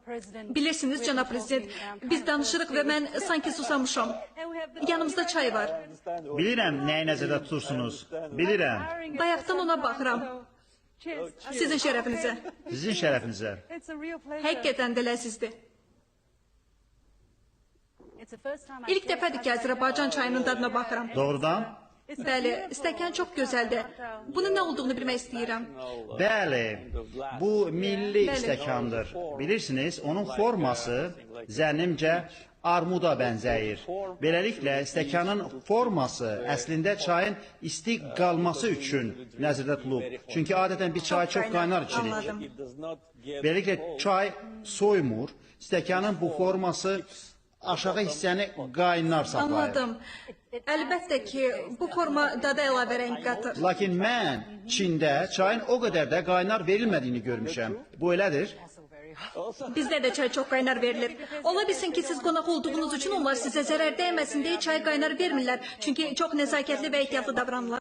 Bilirsiniz, cənab prezident, biz danışırıq və mən sanki susamışam. Yanımızda çay var. Bilirəm nəyi nəzərdə tutursunuz. Bilirəm. Bayaqdan ona baxıram. Sizin şərəfinizə. Sizin şərəfinizə. Həqiqətən də ləzzizdir. İlk dəfədir ki, Azərbaycan çayının dadına baxıram. Doğrudan? Bəli, stəkan çox gözəldir. Bunun nə olduğunu bilmək istəyirəm. Bəli, bu milli stəkandır. Bilirsiniz, onun forması zənnimcə armuda bənzəyir. Beləliklə, stəkanın forması əslində çayın isti qalması üçün nəzərdə tutulub. Çünki adətən bir çay çox qaynar içilir. Beləliklə, çay soymur. Stəkanın bu forması aşağı hissəni qaynar saxlayır. Anladım. Əlbəttə ki, bu forma dada əlavə rəng qatır. Lakin mən Çində çayın o qədər də qaynar verilmədiyini görmüşəm. Bu elədir? Bizdə də çay çox qaynar verilir. Ola bilsin ki, siz qonaq olduğunuz üçün onlar sizə zərər dəyməsin deyə çay qaynar vermirlər. Çünki çox nəzakətli və ehtiyatlı davranırlar.